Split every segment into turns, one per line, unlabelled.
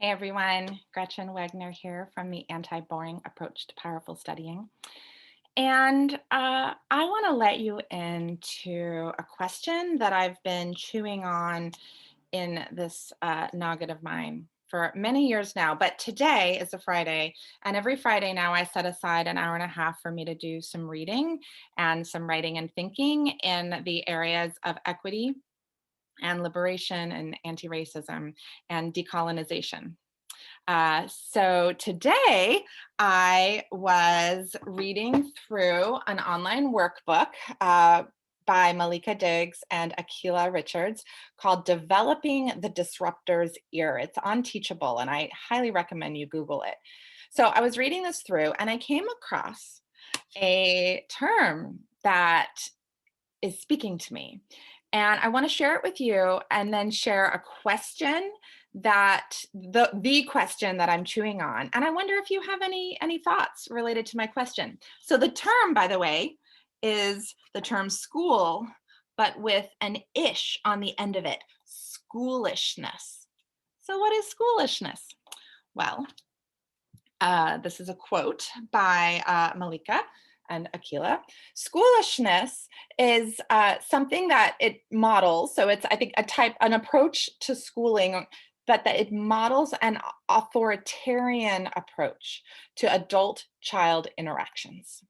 Hey everyone, Gretchen Wegner here from the Anti-Boring Approach to Powerful Studying. And I want to let you into a question that I've been chewing on in this nugget of mine for many years now. But today is a Friday, and every Friday now I set aside an hour and a half for me to do some reading and some writing and thinking in the areas of equity and liberation and anti-racism and decolonization. So today I was reading through an online workbook by Malika Diggs and Akila Richards called Developing the Disruptor's Ear. It's on Teachable, and I highly recommend you Google it. So I was reading this through and I came across a term that is speaking to me. And I want to share it with you and then share a question that the question that I'm chewing on. And I wonder if you have any thoughts related to my question. So the term, by the way, is the term school, but with an ish on the end of it, schoolishness. So what is schoolishness? Well, this is a quote by Malika and Akila. Schoolishness is something that it models. So it's, I think, an approach to schooling, but that it models an authoritarian approach to adult-child interactions.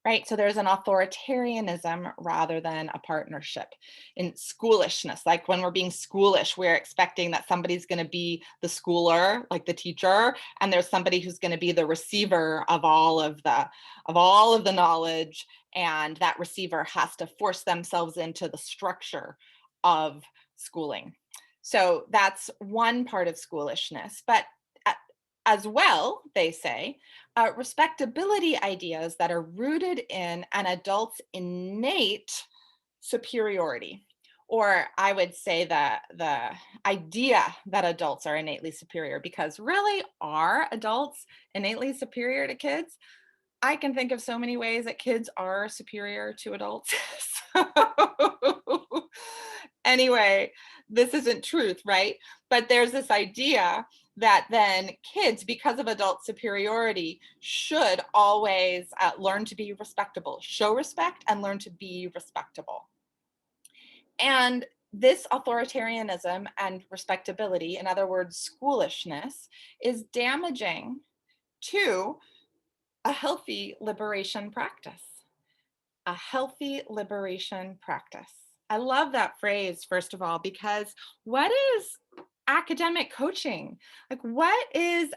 Right. So there's an authoritarianism rather than a partnership in schoolishness. Like when we're being schoolish, we're expecting that somebody's going to be the schooler, like the teacher, and there's somebody who's going to be the receiver of all of the knowledge. And that receiver has to force themselves into the structure of schooling. So that's one part of schoolishness. But as well, they say, respectability ideas that are rooted in an adult's innate superiority. Or I would say the idea that adults are innately superior, because really, are adults innately superior to kids? I can think of so many ways that kids are superior to adults. So, anyway, this isn't truth, right? But there's this idea that then kids, because of adult superiority, should always learn to be respectable, show respect, and learn to be respectable. And this authoritarianism and respectability, in other words, schoolishness, is damaging to a healthy liberation practice. A healthy liberation practice. I love that phrase, first of all, because what is academic coaching? Like, what is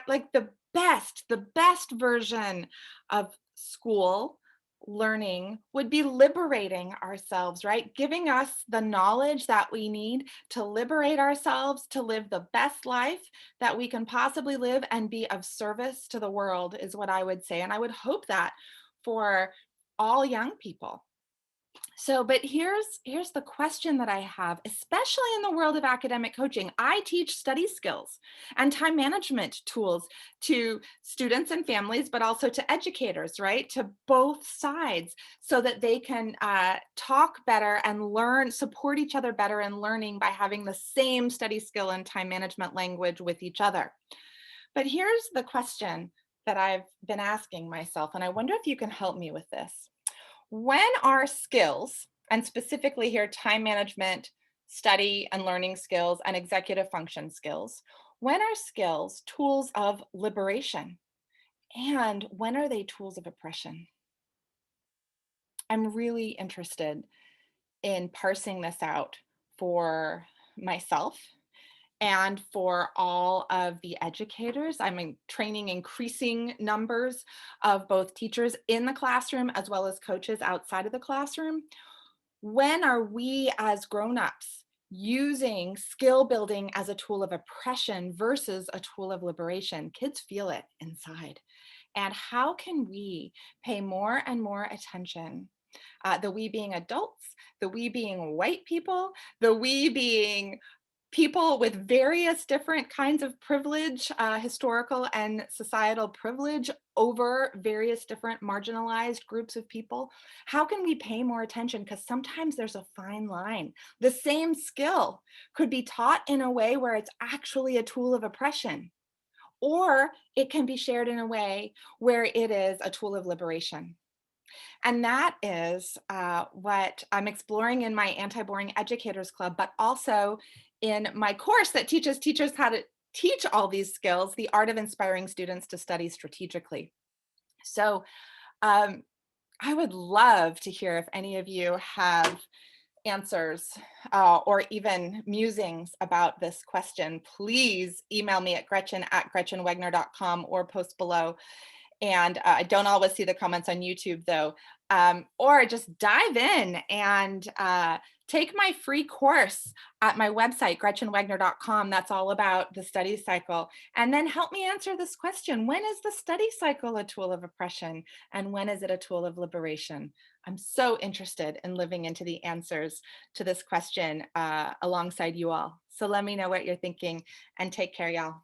like the best version of school learning would be liberating ourselves, right? Giving us the knowledge that we need to liberate ourselves, to live the best life that we can possibly live and be of service to the world, is what I would say. And I would hope that for all young people. So, but here's the question that I have, especially in the world of academic coaching. I teach study skills and time management tools to students and families, but also to educators, right? To both sides, so that they can talk better and learn, support each other better in learning by having the same study skill and time management language with each other. But here's the question that I've been asking myself, and I wonder if you can help me with this. When are skills, and specifically here, time management, study and learning skills, and executive function skills, when are skills tools of liberation? And when are they tools of oppression? I'm really interested in parsing this out for myself and for all of the educators. I'm training increasing numbers of both teachers in the classroom as well as coaches outside of the classroom. When are we as grown-ups using skill building as a tool of oppression versus a tool of liberation? Kids feel it inside. And how can we pay more and more attention? The we being adults, the we being white people, the we being people with various different kinds of privilege, historical and societal privilege over various different marginalized groups of people. How can we pay more attention? Because sometimes there's a fine line. The same skill could be taught in a way where it's actually a tool of oppression, or it can be shared in a way where it is a tool of liberation. And that is what I'm exploring in my Anti-Boring Educators Club, but also in my course that teaches teachers how to teach all these skills, the art of inspiring students to study strategically. So um, I would love to hear if any of you have answers or even musings about this question. Please email me at gretchen@gretchenwegner.com or post below. And I don't always see the comments on YouTube though. Or just dive in and take my free course at my website, gretchenwegner.com. That's all about the study cycle. And then help me answer this question. When is the study cycle a tool of oppression? And when is it a tool of liberation? I'm so interested in living into the answers to this question alongside you all. So let me know what you're thinking, and take care, y'all.